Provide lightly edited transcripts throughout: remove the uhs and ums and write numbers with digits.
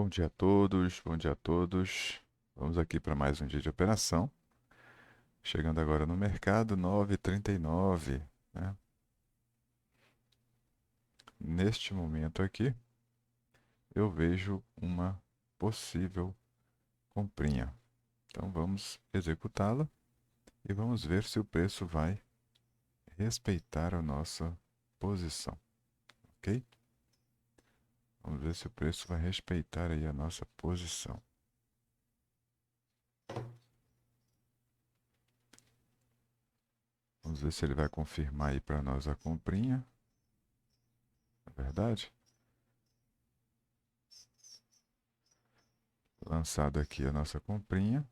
Bom dia a todos, bom dia a todos. Vamos aqui para mais um dia de operação. Chegando agora no mercado, 9h39, né? Neste momento aqui, eu vejo uma possível comprinha. Então vamos executá-la e vamos ver se o preço vai respeitar a nossa posição, ok? Vamos ver se o preço vai respeitar aí a nossa posição. Vamos ver se ele vai confirmar aí para nós a comprinha. É verdade? Lançado aqui a nossa comprinha.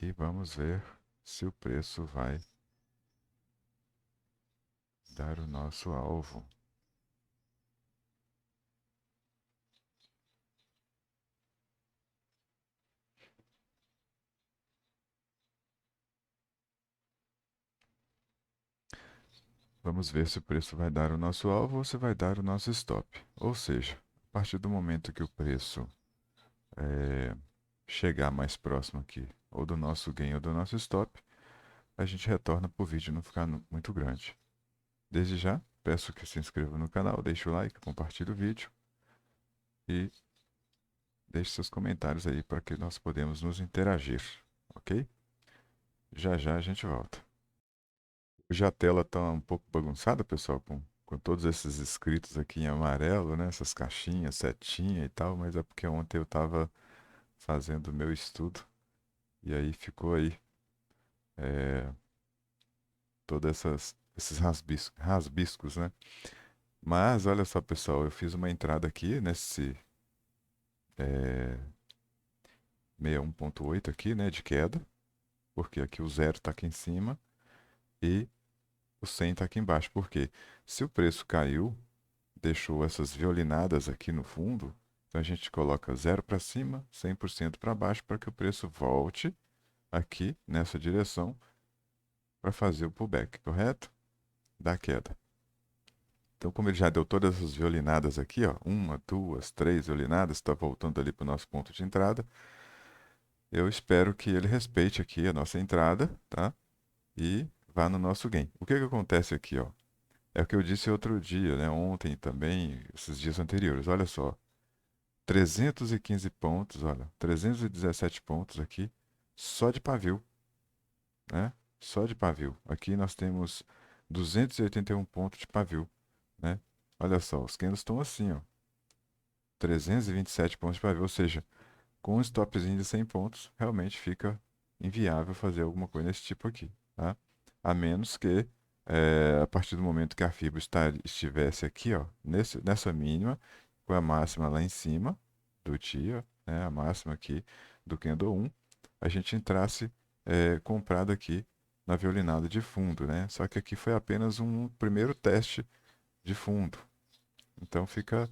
E vamos ver se o preço vai dar o nosso alvo. Vamos ver se o preço vai dar o nosso alvo ou se vai dar o nosso stop. Ou seja, a partir do momento que o preço chegar mais próximo aqui, ou do nosso gain ou do nosso stop, a gente retorna para o vídeo não ficar muito grande. Desde já, peço que se inscreva no canal, deixe o like, compartilhe o vídeo e deixe seus comentários aí para que nós podemos nos interagir, ok? Já já a gente volta. Hoje a tela tá um pouco bagunçada, pessoal, com todos esses escritos aqui em amarelo, né? Essas caixinhas, setinha e tal, mas é porque ontem eu estava fazendo o meu estudo e aí ficou aí é, todos esses rasbiscos, né? Mas olha só, pessoal, eu fiz uma entrada aqui nesse é, 61.8 aqui, né, de queda, porque aqui o zero está aqui em cima e o 100 está aqui embaixo. Porque se o preço caiu, deixou essas violinadas aqui no fundo, então a gente coloca zero para cima, 100% para baixo, para que o preço volte aqui nessa direção para fazer o pullback, correto? Da queda. Então, como ele já deu todas as violinadas aqui, ó, uma, duas, três violinadas, está voltando ali para o nosso ponto de entrada, eu espero que ele respeite aqui a nossa entrada, tá? E vá no nosso gain. O que que acontece aqui, ó? É o que eu disse outro dia, né? Ontem também, esses dias anteriores. Olha só, 315 pontos, olha, 317 pontos aqui, só de pavio, né? Só de pavio. Aqui nós temos 281 pontos de pavio, né? Olha só, os candles estão assim, ó, 327 pontos de pavio, ou seja, com um stopzinho de 100 pontos, realmente fica inviável fazer alguma coisa desse tipo aqui, tá? A menos que, a partir do momento que a fibra estivesse aqui, ó, nessa mínima, com a máxima lá em cima do dia, né, a máxima aqui do candle 1, a gente entrasse comprado aqui na violinada de fundo, né? Só que aqui foi apenas um primeiro teste de fundo. Então fica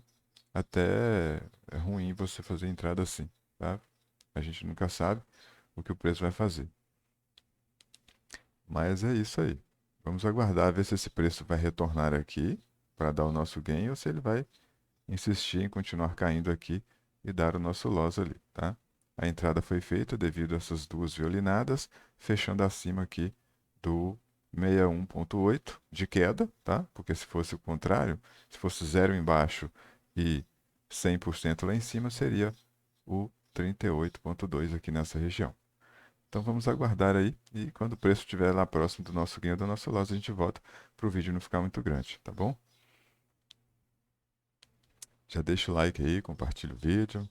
até ruim você fazer entrada assim, tá? A gente nunca sabe o que o preço vai fazer. Mas é isso aí. Vamos aguardar ver se esse preço vai retornar aqui para dar o nosso gain ou se ele vai insistir em continuar caindo aqui e dar o nosso loss ali, tá? A entrada foi feita devido a essas duas violinadas, fechando acima aqui do 61.8 de queda, tá? Porque se fosse o contrário, se fosse zero embaixo e 100% lá em cima, seria o 38.2 aqui nessa região. Então vamos aguardar aí e quando o preço estiver lá próximo do nosso ganho, do nosso loss, a gente volta para o vídeo não ficar muito grande, tá bom? Já deixa o like aí, compartilha o vídeo,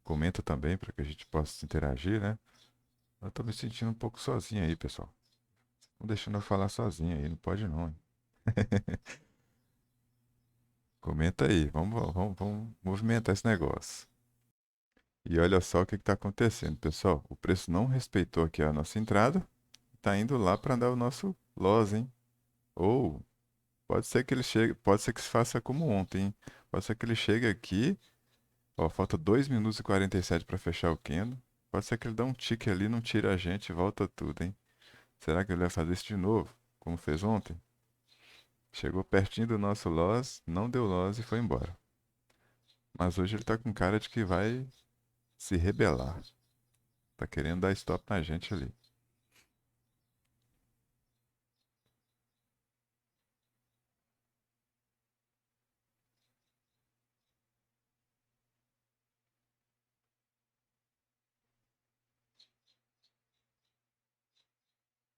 comenta também para que a gente possa interagir, né? Eu tô me sentindo um pouco sozinho aí, pessoal. Não deixando eu falar sozinho aí, não pode não, hein? Comenta aí, vamos movimentar esse negócio. E olha só o que está acontecendo, pessoal. O preço não respeitou aqui a nossa entrada, está indo lá para dar o nosso loss, hein? Ou pode ser que ele chegue, pode ser que se faça como ontem, hein? Pode ser que ele chegue aqui, ó, falta 2 minutos e 47 para fechar o candle. Pode ser que ele dê um tique ali, não tira a gente e volta tudo, hein? Será que ele vai fazer isso de novo, como fez ontem? Chegou pertinho do nosso loss, não deu loss e foi embora. Mas hoje ele tá com cara de que vai se rebelar. Tá querendo dar stop na gente ali.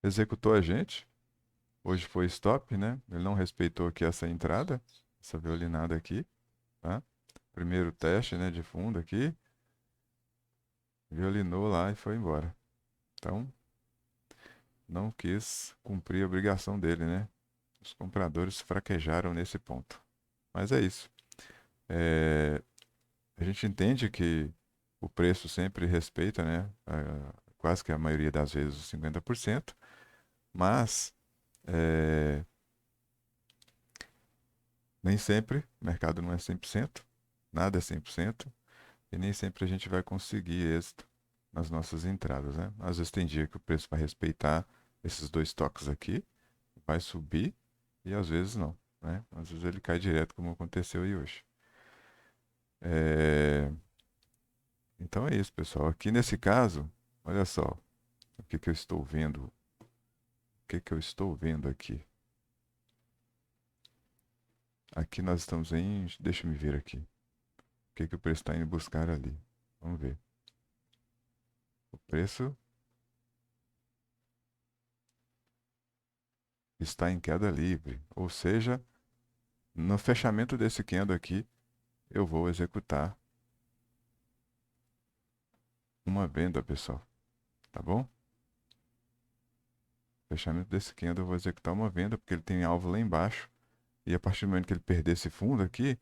Executou a gente. Hoje foi stop, né? Ele não respeitou aqui essa entrada, essa violinada aqui, tá? Primeiro teste, né, de fundo aqui. Violinou lá e foi embora. Então, não quis cumprir a obrigação dele, né? Os compradores fraquejaram nesse ponto. Mas é isso. É, a gente entende que o preço sempre respeita, né? Quase que a maioria das vezes os 50%, mas é, nem sempre, o mercado não é 100%, nada é 100%, e nem sempre a gente vai conseguir êxito nas nossas entradas, né? Às vezes tem dia que o preço vai respeitar esses dois toques aqui, vai subir, e às vezes não, né? Às vezes ele cai direto, como aconteceu aí hoje. É, então é isso, pessoal. Aqui nesse caso, olha só o que que eu estou vendo. O que que eu estou vendo aqui? Aqui nós estamos em. Deixa eu me ver aqui. O que que o preço está indo buscar ali? Vamos ver. O preço está em queda livre. Ou seja, no fechamento desse candle aqui, eu vou executar uma venda, pessoal. Tá bom? Fechamento desse candle, eu vou executar uma venda, porque ele tem alvo lá embaixo. E a partir do momento que ele perder esse fundo aqui,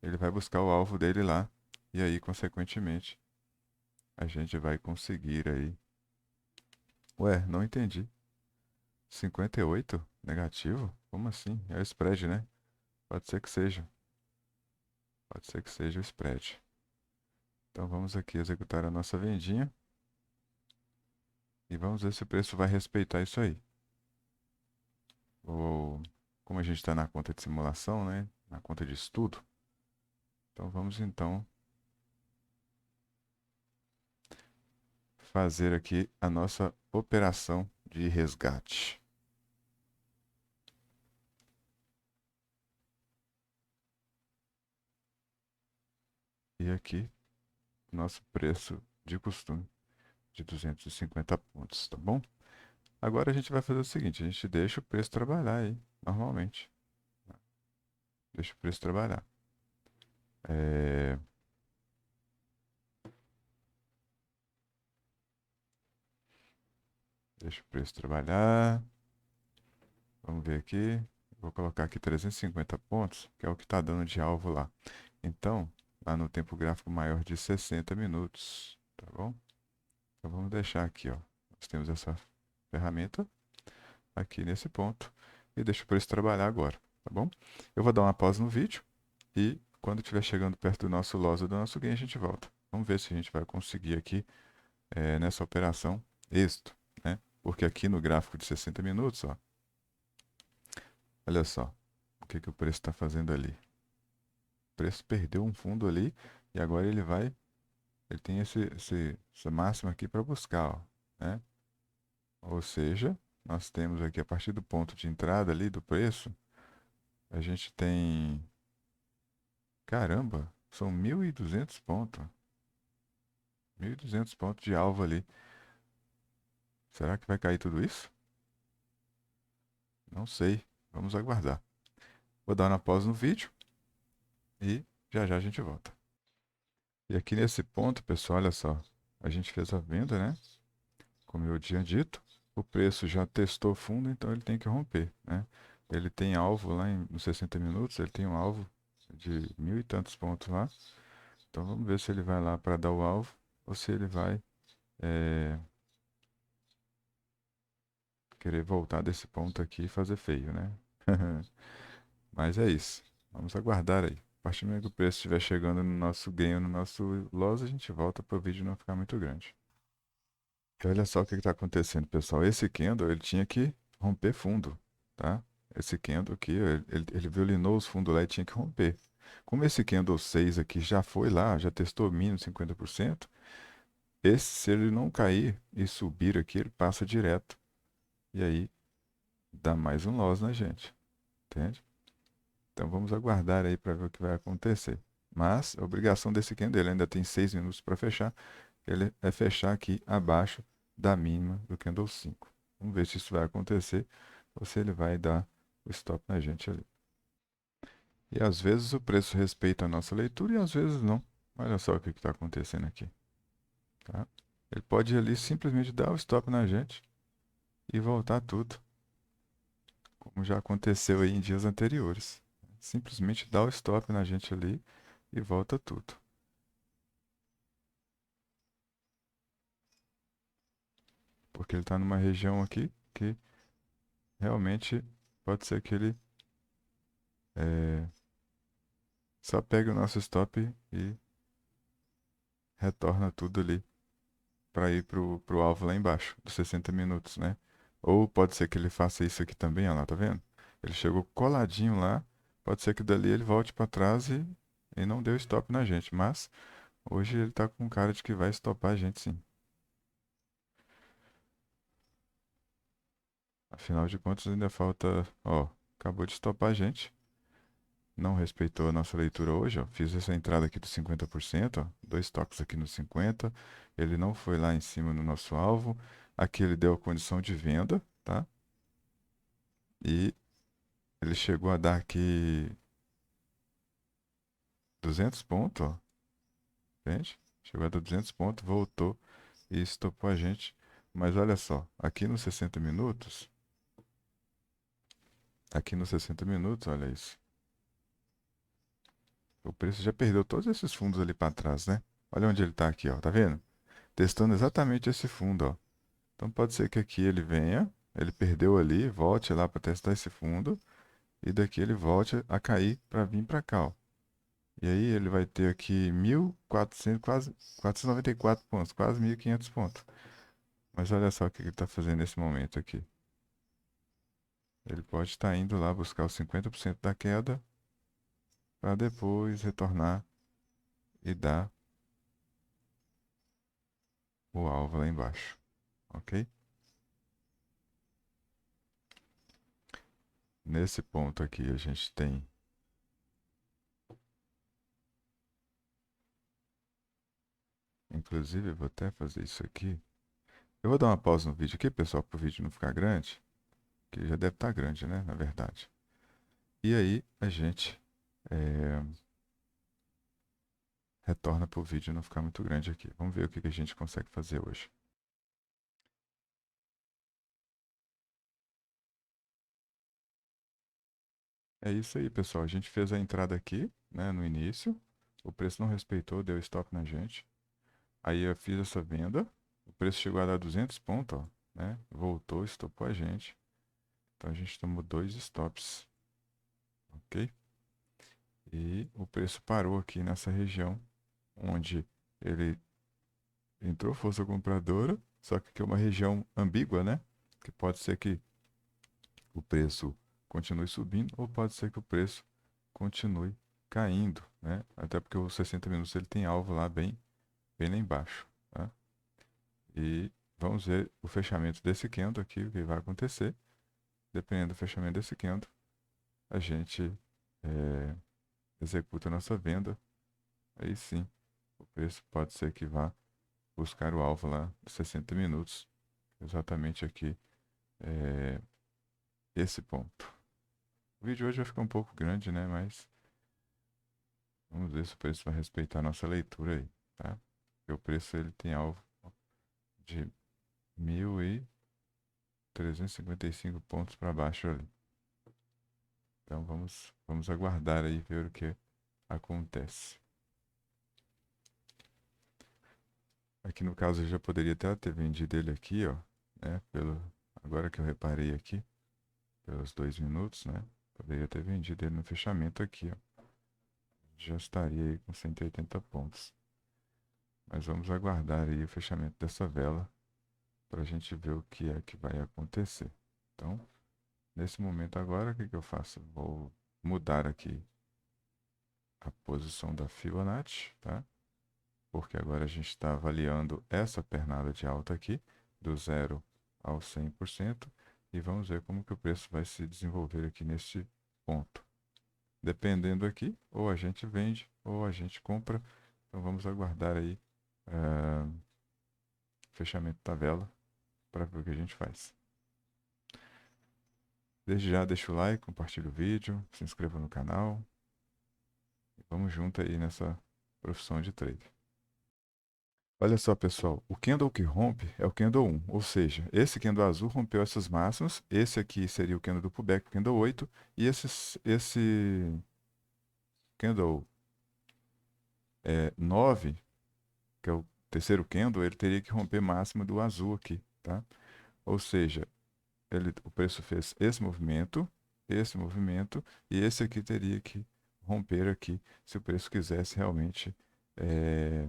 ele vai buscar o alvo dele lá. E aí, consequentemente, a gente vai conseguir aí. Ué, não entendi. 58 negativo? Como assim? É o spread, né? Pode ser que seja. Pode ser que seja o spread. Então vamos aqui executar a nossa vendinha. E vamos ver se o preço vai respeitar isso aí. Ou, como a gente está na conta de simulação, né? Na conta de estudo. Então vamos então fazer aqui a nossa operação de resgate. E aqui, nosso preço de costume de 250 pontos, tá bom? Agora a gente vai fazer o seguinte, a gente deixa o preço trabalhar aí, normalmente. Deixa o preço trabalhar. É, deixa o preço trabalhar. Vamos ver aqui. Vou colocar aqui 350 pontos, que é o que está dando de alvo lá. Então, lá no tempo gráfico maior de 60 minutos, tá bom? Então vamos deixar aqui, ó. Nós temos essa ferramenta aqui nesse ponto e deixa o preço trabalhar agora, tá bom? Eu vou dar uma pausa no vídeo e quando estiver chegando perto do nosso loss ou do nosso gain, a gente volta. Vamos ver se a gente vai conseguir aqui nessa operação êxito, né? Porque aqui no gráfico de 60 minutos, ó, olha só o que que o preço está fazendo ali. O preço perdeu um fundo ali e agora ele tem essa máxima aqui para buscar, ó, né? Ou seja, nós temos aqui a partir do ponto de entrada ali do preço, a gente tem, caramba, são 1.200 pontos, 1.200 pontos de alvo ali. Será que vai cair tudo isso? Não sei, vamos aguardar. Vou dar uma pausa no vídeo e já já a gente volta. E aqui nesse ponto, pessoal, olha só, a gente fez a venda, né? Como eu tinha dito, o preço já testou fundo, então ele tem que romper, né? Ele tem alvo lá nos 60 minutos, ele tem um alvo de 1.000 e tantos pontos lá. Então vamos ver se ele vai lá para dar o alvo ou se ele vai é, querer voltar desse ponto aqui e fazer feio, né? Mas é isso. Vamos aguardar aí. A partir do momento que o preço estiver chegando no nosso ganho, no nosso loss, a gente volta para o vídeo não ficar muito grande. Então, olha só o que está acontecendo, pessoal. Esse candle, ele tinha que romper fundo, tá? Esse candle aqui, ele violinou os fundos lá e tinha que romper. Como esse candle 6 aqui já foi lá, já testou mínimo 50%, esse, se ele não cair e subir aqui, ele passa direto. E aí dá mais um loss na gente, entende? Então vamos aguardar aí para ver o que vai acontecer. Mas a obrigação desse candle, ele ainda tem 6 minutos para fechar, ele é fechar aqui abaixo da mínima do candle 5. Vamos ver se isso vai acontecer ou se ele vai dar o stop na gente ali. E às vezes o preço respeita a nossa leitura e às vezes não. Olha só o que está acontecendo aqui. Tá? Ele pode ir ali simplesmente dar o stop na gente e voltar tudo, como já aconteceu aí em dias anteriores. Simplesmente dá o stop na gente ali e volta tudo. Porque ele está numa região aqui que realmente pode ser que ele só pegue o nosso stop e retorna tudo ali para ir pro alvo lá embaixo, dos 60 minutos, né? Ou pode ser que ele faça isso aqui também, ó lá, tá vendo? Ele chegou coladinho lá, pode ser que dali ele volte para trás e não deu stop na gente, mas hoje ele tá com cara de que vai stopar a gente sim. Afinal de contas ainda falta, ó, acabou de stopar a gente. Não respeitou a nossa leitura hoje, ó. Fiz essa entrada aqui dos 50%, ó. Dois toques aqui no 50. Ele não foi lá em cima no nosso alvo. Aqui ele deu a condição de venda, tá? E ele chegou a dar aqui 200 pontos, ó. Entende? Chegou a dar 200 pontos, voltou e estopou a gente. Mas olha só, aqui nos 60 minutos, olha isso. O preço já perdeu todos esses fundos ali para trás, né? Olha onde ele está aqui, ó. Tá vendo? Testando exatamente esse fundo, ó. Então pode ser que aqui ele venha, ele perdeu ali, volte lá para testar esse fundo e daqui ele volte a cair para vir para cá, ó. E aí ele vai ter aqui 1.400, quase 494 pontos, quase 1.500 pontos. Mas olha só o que ele está fazendo nesse momento aqui. Ele pode estar indo lá buscar os 50% da queda para depois retornar e dar o alvo lá embaixo, ok? Nesse ponto aqui a gente tem. Inclusive, eu vou até fazer isso aqui. Eu vou dar uma pausa no vídeo aqui, pessoal, para o vídeo não ficar grande. Que já deve estar grande, né? Na verdade. E aí a gente é, retorna para o vídeo não ficar muito grande aqui. Vamos ver o que a gente consegue fazer hoje. É isso aí, pessoal. A gente fez a entrada aqui, né, no início. O preço não respeitou, deu stop na gente. Aí eu fiz essa venda. O preço chegou a dar 200 pontos, ó, né? Voltou, estopou a gente. Então a gente tomou dois stops, ok? E o preço parou aqui nessa região, onde ele entrou força compradora, só que aqui é uma região ambígua, né? Que pode ser que o preço continue subindo ou pode ser que o preço continue caindo, né? Até porque os 60 minutos ele tem alvo lá bem lá embaixo, tá? E vamos ver o fechamento desse candle aqui, o que vai acontecer. Dependendo do fechamento desse candle, a gente é, executa a nossa venda. Aí sim, o preço pode ser que vá buscar o alvo lá de 60 minutos, exatamente aqui, é, esse ponto. O vídeo hoje vai ficar um pouco grande, né? Mas vamos ver se o preço vai respeitar a nossa leitura aí, tá? Porque o preço ele tem alvo de 1.355 pontos para baixo ali. Então vamos aguardar aí ver o que acontece. Aqui no caso eu já poderia até ter vendido ele aqui, ó, né? Agora que eu reparei aqui, pelos 2 minutos, né? Poderia ter vendido ele no fechamento aqui, ó. Já estaria aí com 180 pontos. Mas vamos aguardar aí o fechamento dessa vela para a gente ver o que é que vai acontecer. Então, Nesse momento agora, o que que eu faço? Vou mudar aqui a posição da Fibonacci, tá? Porque agora a gente está avaliando essa pernada de alta aqui, do 0 ao 100%, e vamos ver como que o preço vai se desenvolver aqui nesse ponto. Dependendo aqui, ou a gente vende, ou a gente compra. Então vamos aguardar aí fechamento da vela para ver o que a gente faz. Desde já deixa o like, compartilha o vídeo, se inscreva no canal. E vamos junto aí nessa profissão de trader. Olha só, pessoal, o candle que rompe é o candle 1, ou seja, esse candle azul rompeu essas máximas, esse aqui seria o candle do pullback, o candle 8, e esse candle 9, que é o terceiro candle, ele teria que romper máxima do azul aqui, tá? Ou seja, o preço fez esse movimento, e esse aqui teria que romper aqui, se o preço quisesse realmente é,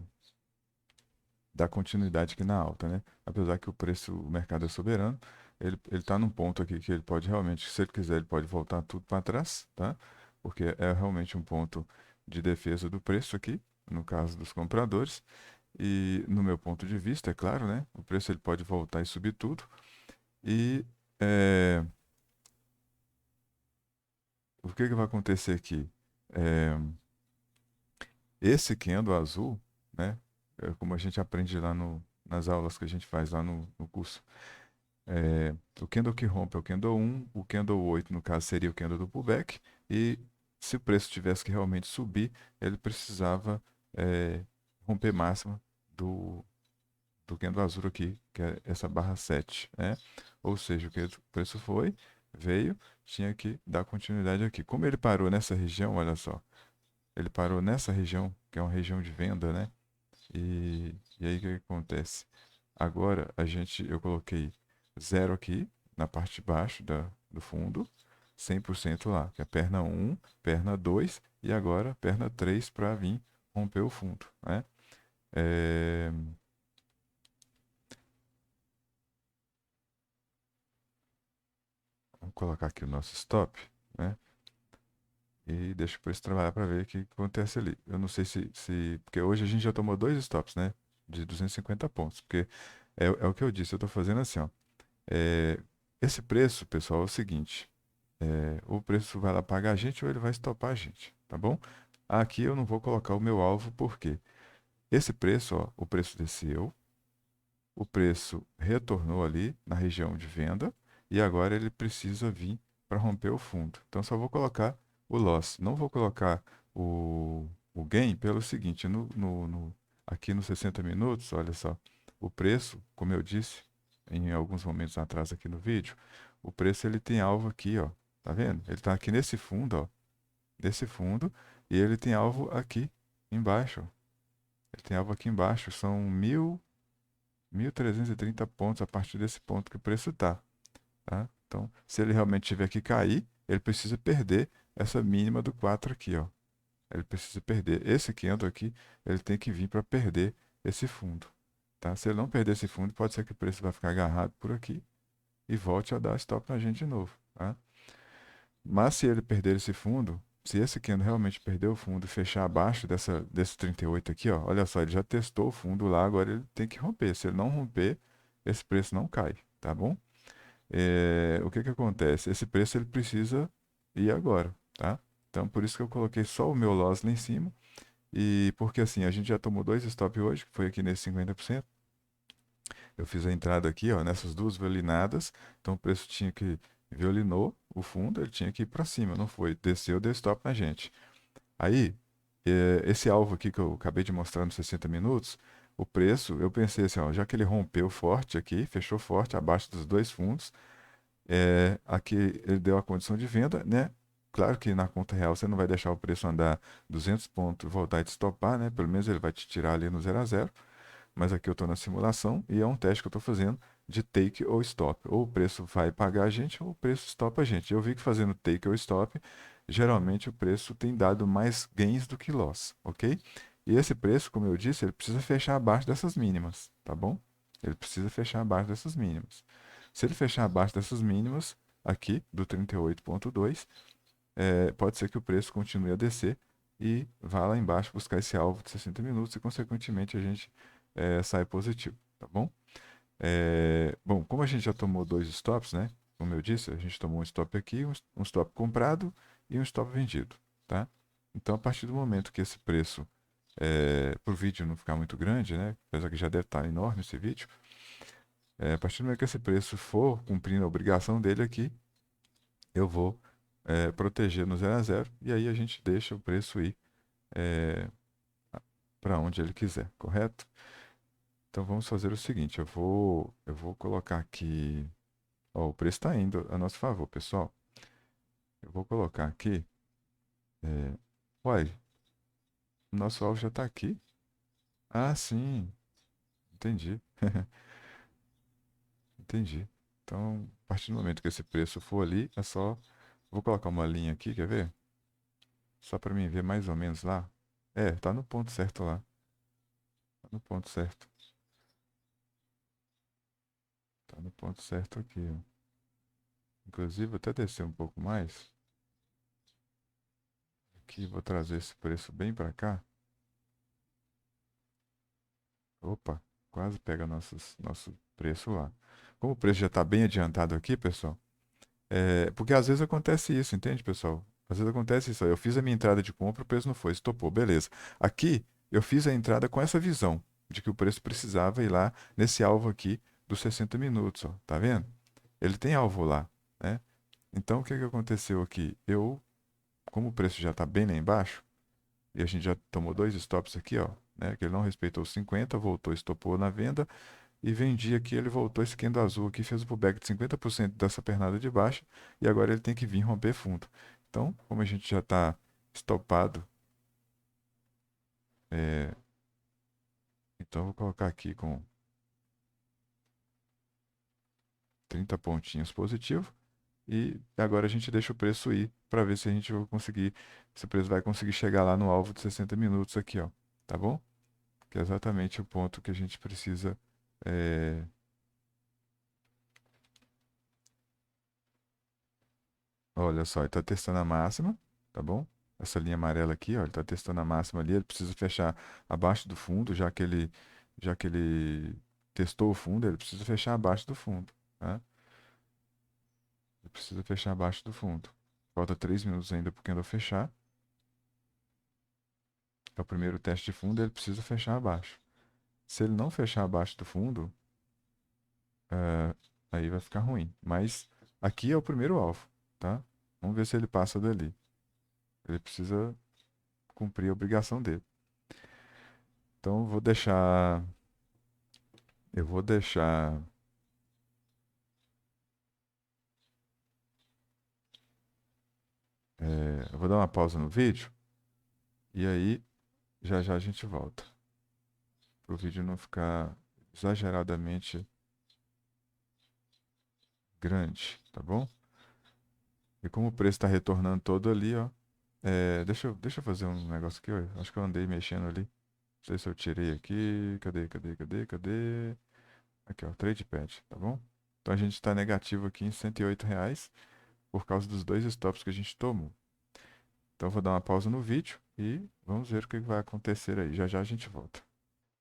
dar continuidade aqui na alta, né? Apesar que o mercado é soberano, ele está num ponto aqui que ele pode realmente, se ele quiser, ele pode voltar tudo para trás, tá? Porque é realmente um ponto de defesa do preço aqui, no caso dos compradores. E no meu ponto de vista, é claro, né? O preço ele pode voltar e subir tudo. E é, o que que vai acontecer aqui? É, esse candle azul, né? Como a gente aprende lá nas aulas que a gente faz lá no curso. O candle que rompe é o candle 1, o candle 8, no caso, seria o candle do pullback, e se o preço tivesse que realmente subir, ele precisava romper máxima do, do candle azul aqui, que é essa barra 7, né? Ou seja, o que o preço foi, veio, tinha que dar continuidade aqui. Como ele parou nessa região, olha só, ele parou nessa região, que é uma região de venda, né? E aí o que acontece? Agora eu coloquei zero aqui na parte de baixo do fundo, 100% lá, que é perna um, perna 2 e agora perna 3 para vir romper o fundo, né? É, Vamos colocar aqui o nosso stop, né? E deixa o preço trabalhar para ver o que acontece ali. Eu não sei porque hoje a gente já tomou dois stops, né? De 250 pontos, porque é o que eu disse, eu estou fazendo assim, ó. É, esse preço, pessoal, é o seguinte: o preço vai lá pagar a gente ou ele vai estopar a gente, tá bom? Aqui eu não vou colocar o meu alvo, porque esse preço, ó, o preço desceu, o preço retornou ali na região de venda e agora ele precisa vir para romper o fundo. Então só vou colocar o loss, não vou colocar o gain pelo seguinte: aqui nos 60 minutos, olha só, o preço, como eu disse em alguns momentos atrás aqui no vídeo, o preço ele tem alvo aqui, ó, tá vendo? Ele está aqui nesse fundo, ó, nesse fundo, e ele tem alvo aqui embaixo, ó. Ele tem alvo aqui embaixo, são 1.330 pontos a partir desse ponto que o preço está, tá? Então, se ele realmente tiver que cair, ele precisa perder essa mínima do 4 aqui, ó. Ele precisa perder. Esse candle aqui, ele tem que vir para perder esse fundo, tá? Se ele não perder esse fundo, pode ser que o preço vai ficar agarrado por aqui e volte a dar stop na gente de novo, tá? Mas se ele perder esse fundo, se esse candle realmente perder o fundo e fechar abaixo desse 38 aqui, ó, olha só, ele já testou o fundo lá, agora ele tem que romper. Se ele não romper, esse preço não cai, tá bom? O que que acontece? Esse preço ele precisa ir agora, tá? Então por isso que eu coloquei só o meu loss lá em cima, e porque assim, a gente já tomou dois stop hoje, que foi aqui nesse 50%. Eu fiz a entrada aqui, ó, nessas duas violinadas. Então o preço tinha que violinou o fundo, ele tinha que ir para cima, não foi? Desceu, deu stop na gente. Aí, esse alvo aqui que eu acabei de mostrar nos 60 minutos, o preço, eu pensei assim, ó, já que ele rompeu forte aqui, fechou forte abaixo dos dois fundos, aqui ele deu a condição de venda, né? Claro que na conta real você não vai deixar o preço andar 200 pontos e voltar a te stopar, né? Pelo menos ele vai te tirar ali no 0 a 0. Mas aqui eu estou na simulação e é um teste que eu estou fazendo de take ou stop. Ou o preço vai pagar a gente ou o preço stopa a gente. Eu vi que fazendo take ou stop, geralmente o preço tem dado mais gains do que loss, ok? E esse preço, como eu disse, ele precisa fechar abaixo dessas mínimas, tá bom? Ele precisa fechar abaixo dessas mínimas. Se ele fechar abaixo dessas mínimas, aqui do 38,2, pode ser que o preço continue a descer e vá lá embaixo buscar esse alvo de 60 minutos e, consequentemente, a gente sai positivo, tá bom? Bom, como a gente já tomou dois stops, né? Como eu disse, a gente tomou um stop aqui, um stop comprado e um stop vendido, tá? Então, a partir do momento que esse preço, para o vídeo não ficar muito grande, né? Apesar que já deve estar enorme esse vídeo, a partir do momento que esse preço for cumprindo a obrigação dele aqui, eu vou proteger no 0 a 0 e aí a gente deixa o preço ir para onde ele quiser, correto? Então vamos fazer o seguinte, eu vou colocar aqui, ó, o preço está indo a nosso favor, pessoal. Eu vou colocar aqui, é, uai, o nosso alvo já está aqui? Ah, sim, entendi, entendi. Então, a partir do momento que esse preço for ali, é só, vou colocar uma linha aqui, quer ver? Só para mim ver mais ou menos lá. Tá no ponto certo lá, tá no ponto certo, tá no ponto certo aqui, ó. Inclusive, vou até descer um pouco mais. Aqui, vou trazer esse preço bem para cá. Opa, quase pega nosso preço lá. Como o preço já está bem adiantado aqui, pessoal, porque às vezes acontece isso, entende, pessoal? Às vezes acontece isso. Eu fiz a minha entrada de compra, o preço não foi, estopou, beleza. Aqui, eu fiz a entrada com essa visão de que o preço precisava ir lá nesse alvo aqui dos 60 minutos, ó, tá vendo? Ele tem alvo lá, né? Então, o que que aconteceu aqui? Como o preço já está bem lá embaixo, e a gente já tomou dois stops aqui, ó, né? Que ele não respeitou os 50, voltou, estopou na venda e vendi aqui, ele voltou esse candle azul aqui, fez o pullback de 50% dessa pernada de baixo e agora ele tem que vir romper fundo. Então, como a gente já está estopado, é, então eu vou colocar aqui com 30 pontinhos positivo e agora a gente deixa o preço ir para ver se a gente vai conseguir, se o preço vai conseguir chegar lá no alvo de 60 minutos aqui, ó, tá bom? Que é exatamente o ponto que a gente precisa. é, Olha só, ele está testando a máxima, tá bom? Essa linha amarela aqui, ó, ele está testando a máxima ali, ele precisa fechar abaixo do fundo, já que ele testou o fundo, ele precisa fechar abaixo do fundo, tá? Ele precisa fechar abaixo do fundo. Falta 3 minutos ainda para o candle fechar. É o primeiro teste de fundo, ele precisa fechar abaixo. Se ele não fechar abaixo do fundo, é, aí vai ficar ruim. Mas aqui é o primeiro alvo, tá? Vamos ver se ele passa dali. Ele precisa cumprir a obrigação dele. Então eu vou deixar, eu vou dar uma pausa no vídeo e aí já já a gente volta. Para o vídeo não ficar exageradamente grande, tá bom? E como o preço está retornando todo ali, ó, deixa eu fazer um negócio aqui, ó. Acho que eu andei mexendo ali. Não sei se eu tirei aqui. Cadê? Aqui, ó, TradePad, tá bom? Então a gente está negativo aqui em R$ 108 por causa dos dois stops que a gente tomou. Então eu vou dar uma pausa no vídeo e vamos ver o que vai acontecer aí. Já já a gente volta.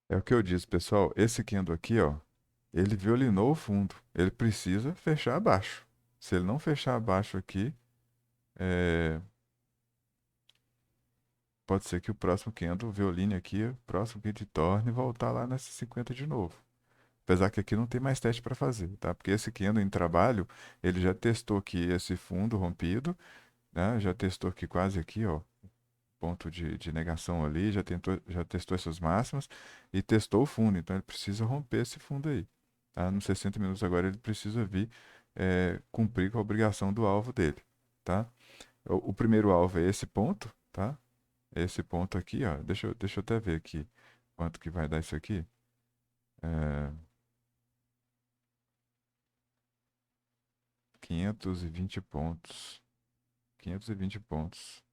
É o que eu disse, pessoal. Esse candle aqui, ó, ele violinou o fundo. Ele precisa fechar abaixo. Se ele não fechar abaixo aqui, é, pode ser que o próximo candle violine aqui, o próximo que ele torne e voltar lá nesse 50 de novo. Apesar que aqui não tem mais teste para fazer, tá? Porque esse candle em trabalho, ele já testou aqui esse fundo rompido, né? Já testou aqui quase aqui, ó, ponto de negação ali, já testou essas máximas e testou o fundo. Então ele precisa romper esse fundo aí. Tá? Nos 60 minutos agora ele precisa vir cumprir com a obrigação do alvo dele. Tá? O primeiro alvo é esse ponto, tá? Esse ponto aqui, ó. Deixa eu até ver aqui quanto que vai dar isso aqui. É, 520 pontos. 520 pontos.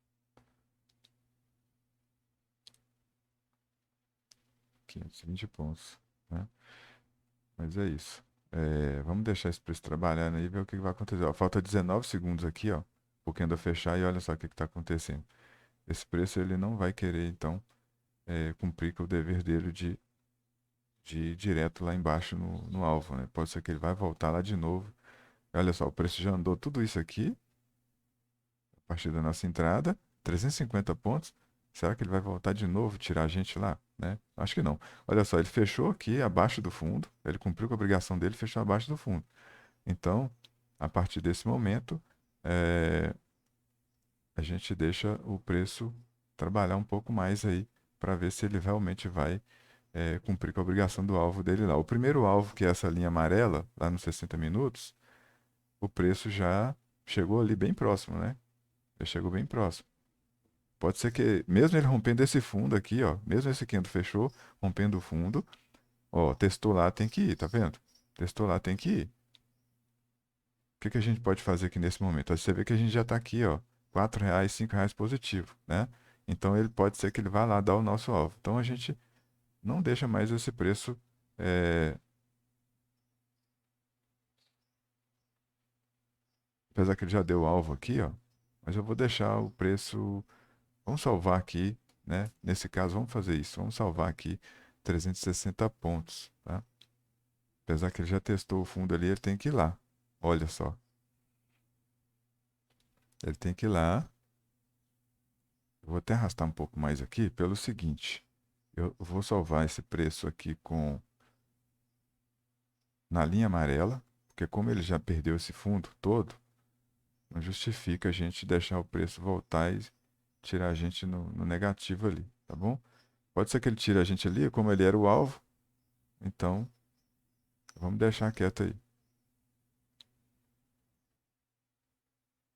520 pontos, né? Mas é isso. Vamos deixar esse preço trabalhando aí e ver o que que vai acontecer. Ó, falta 19 segundos aqui, ó, pro candle fechar e olha só o que está acontecendo. Esse preço ele não vai querer, então, cumprir com o dever dele de ir direto lá embaixo no alvo, né? Pode ser que ele vai voltar lá de novo. Olha só, o preço já andou tudo isso aqui, a partir da nossa entrada, 350 pontos. Será que ele vai voltar de novo, tirar a gente lá, né? Acho que não. Olha só, ele fechou aqui abaixo do fundo, ele cumpriu com a obrigação dele, fechou abaixo do fundo. Então, a partir desse momento, é, a gente deixa o preço trabalhar um pouco mais aí para ver se ele realmente vai cumprir com a obrigação do alvo dele lá. O primeiro alvo, que é essa linha amarela, lá nos 60 minutos, o preço já chegou ali bem próximo, né? Já chegou bem próximo. Pode ser que, mesmo ele rompendo esse fundo aqui, ó, mesmo esse quinto fechou, rompendo o fundo, ó, testou lá, tem que ir, tá vendo? Testou lá, tem que ir. O que que a gente pode fazer aqui nesse momento? Ó, você vê que a gente já está aqui, ó, R$ 4, R$ 5 positivo, né? Então ele pode ser que ele vá lá dar o nosso alvo. Então a gente não deixa mais esse preço, é, apesar que ele já deu o alvo aqui, ó, mas eu vou deixar o preço, vamos salvar aqui, né? Nesse caso, vamos fazer isso, vamos salvar aqui 360 pontos, tá? Apesar que ele já testou o fundo ali, ele tem que ir lá. Olha só, ele tem que ir lá. Eu vou até arrastar um pouco mais aqui pelo seguinte, eu vou salvar esse preço aqui na linha amarela, porque como ele já perdeu esse fundo todo, não justifica a gente deixar o preço voltar e tirar a gente no negativo ali, tá bom? Pode ser que ele tire a gente ali, como ele era o alvo, então vamos deixar quieto aí.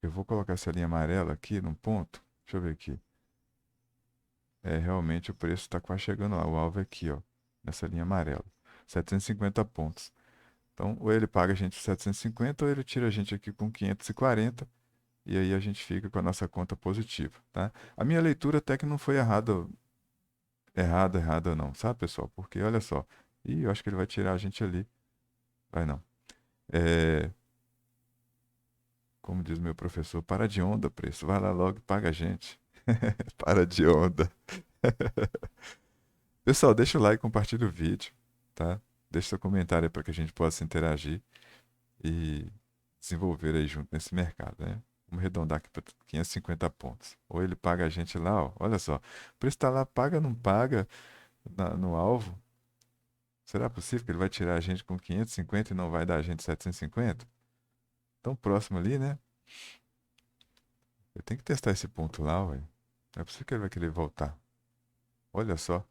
Eu vou colocar essa linha amarela aqui num ponto, deixa eu ver aqui. Realmente o preço está quase chegando lá, o alvo é aqui, ó, nessa linha amarela, 750 pontos. Então, ou ele paga a gente 750 ou ele tira a gente aqui com 540 e aí a gente fica com a nossa conta positiva, tá? A minha leitura até que não foi errada não, sabe, pessoal? Porque olha só, eu acho que ele vai tirar a gente ali. Vai não. É, como diz meu professor, para de onda, preço. Vai lá logo e paga a gente. Para de onda. Pessoal, deixa o like, compartilha o vídeo, tá? Deixa seu comentário aí para que a gente possa interagir e desenvolver aí junto nesse mercado, né? Vamos arredondar aqui para 550 pontos. Ou ele paga a gente lá, ó. Olha só. O preço está lá, paga, não paga no alvo. Será possível que ele vai tirar a gente com 550 e não vai dar a gente 750? Tão próximo ali, né? Eu tenho que testar esse ponto lá, ué. Não é possível que ele vai querer voltar. Olha só.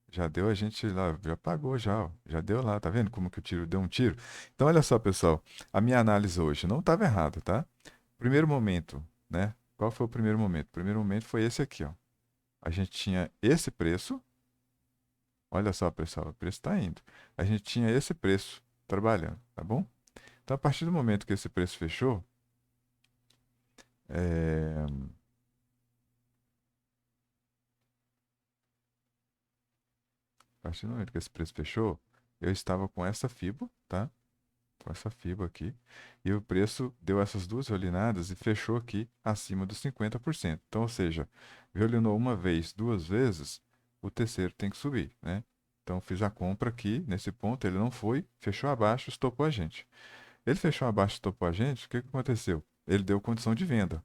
Já deu a gente lá, já pagou já, ó. Já deu lá, tá vendo como que o tiro deu um tiro? Então, olha só, pessoal. A minha análise hoje não estava errada, tá? Primeiro momento, né? Qual foi o primeiro momento? O primeiro momento foi esse aqui, ó. A gente tinha esse preço. Olha só, pessoal, o preço está indo. A gente tinha esse preço trabalhando, tá bom? Então, a partir do momento que esse preço fechou, é, a partir do momento que esse preço fechou, eu estava com essa FIBO, tá? Com essa FIBO aqui. E o preço deu essas duas violinadas e fechou aqui acima dos 50%. Então, ou seja, violinou uma vez, duas vezes, o terceiro tem que subir, né? Então, fiz a compra aqui, nesse ponto, ele não foi, fechou abaixo, estopou a gente. Ele fechou abaixo, estopou a gente, o que que aconteceu? Ele deu condição de venda.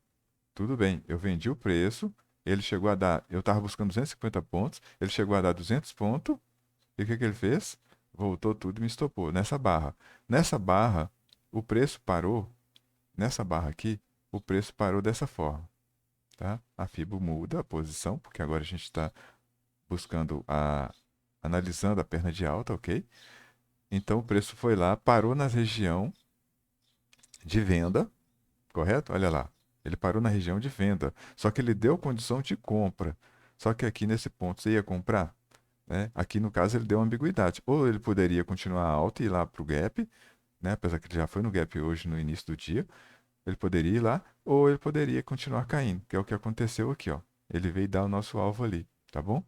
Tudo bem, eu vendi o preço, ele chegou a dar, eu estava buscando 250 pontos, ele chegou a dar 200 pontos, e o que que ele fez? Voltou tudo e me estopou nessa barra. Nessa barra, o preço parou, nessa barra aqui, o preço parou dessa forma, tá? A FIBO muda a posição, porque agora a gente está buscando analisando a perna de alta, ok? Então o preço foi lá, parou na região de venda, correto? Olha lá. Ele parou na região de venda, só que ele deu condição de compra. Só que aqui nesse ponto você ia comprar? Né? Aqui no caso ele deu uma ambiguidade. Ou ele poderia continuar alto e ir lá para o gap, né? Apesar que ele já foi no gap hoje no início do dia, ele poderia ir lá, ou ele poderia continuar caindo, que é o que aconteceu aqui, ó. Ele veio dar o nosso alvo ali, tá bom?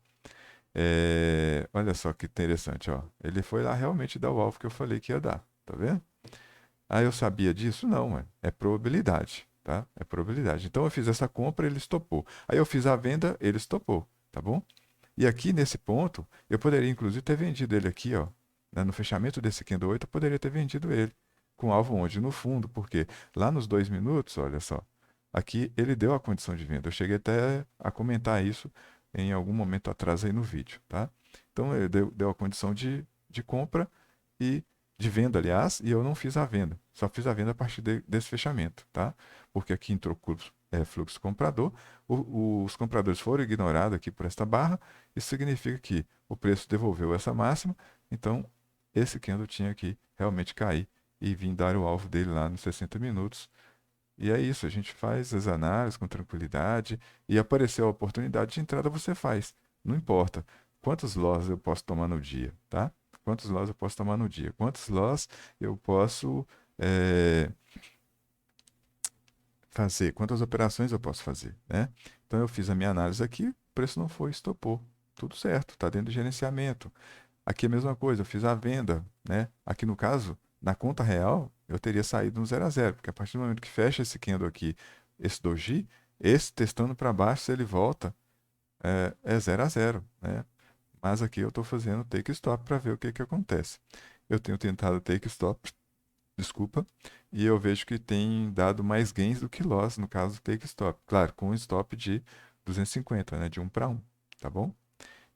Olha só que interessante, ó. Ele foi lá realmente dar o alvo que eu falei que ia dar, tá vendo? Ah, eu sabia disso? Não, é probabilidade, tá? É probabilidade. Então eu fiz essa compra, ele estopou. Aí eu fiz a venda, ele estopou, tá bom? E aqui nesse ponto, eu poderia inclusive ter vendido ele aqui, ó, né, no fechamento desse candle 8, eu poderia ter vendido ele com alvo onde? No fundo, porque lá nos 2 minutos, olha só, aqui ele deu a condição de venda. Eu cheguei até a comentar isso em algum momento atrás aí no vídeo, tá? Então ele deu a condição de compra e de venda, aliás, e eu não fiz a venda. Só fiz a venda a partir desse fechamento, tá? Porque aqui entrou fluxo comprador, os compradores foram ignorados aqui por esta barra, isso significa que o preço devolveu essa máxima, então esse candle tinha que realmente cair e vir dar o alvo dele lá nos 60 minutos. E é isso, a gente faz as análises com tranquilidade e apareceu a oportunidade de entrada, você faz. Não importa quantos loss eu posso tomar no dia, tá? Quantos loss eu posso tomar no dia? Quantos loss eu posso fazer? Quantas operações eu posso fazer, né? Então eu fiz a minha análise aqui, o preço não foi, estopou. Tudo certo, está dentro do gerenciamento. Aqui é a mesma coisa, eu fiz a venda, né? Aqui no caso, na conta real, eu teria saído no 0 a 0, porque a partir do momento que fecha esse candle aqui, esse doji, esse testando para baixo, se ele volta, é 0 a 0, né? Mas aqui eu estou fazendo take stop para ver o que que acontece. Eu tenho tentado take stop, desculpa, e eu vejo que tem dado mais gains do que loss no caso do take stop. Claro, com um stop de 250, né? De 1 para 1, tá bom?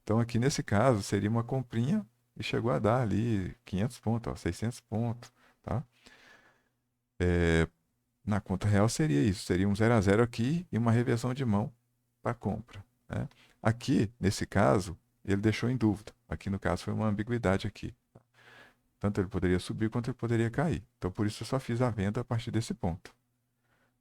Então aqui nesse caso seria uma comprinha e chegou a dar ali 500 pontos, ó, 600 pontos, tá? Na conta real seria isso, seria um 0 a 0 aqui e uma reversão de mão para compra, né? Aqui, nesse caso, ele deixou em dúvida. Aqui no caso foi uma ambiguidade aqui. Tanto ele poderia subir quanto ele poderia cair. Então por isso eu só fiz a venda a partir desse ponto.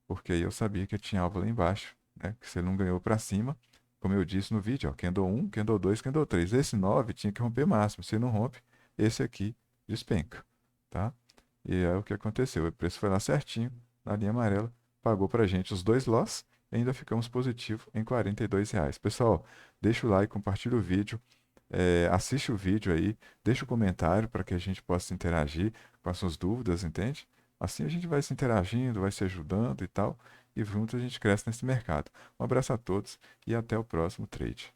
Porque aí eu sabia que tinha alvo lá embaixo, né? Que se ele não ganhou para cima, como eu disse no vídeo, ó, candle 1, candle 2, candle 3. Esse 9 tinha que romper máximo. Se não rompe, esse aqui despenca, tá? E é o que aconteceu. O preço foi lá certinho, na linha amarela, pagou pra gente os dois loss e ainda ficamos positivo em R$ 42. Pessoal, deixa o like, compartilha o vídeo, assiste o vídeo aí, deixa o comentário para que a gente possa interagir com as suas dúvidas, entende? Assim a gente vai se interagindo, vai se ajudando e tal, e juntos a gente cresce nesse mercado. Um abraço a todos e até o próximo trade.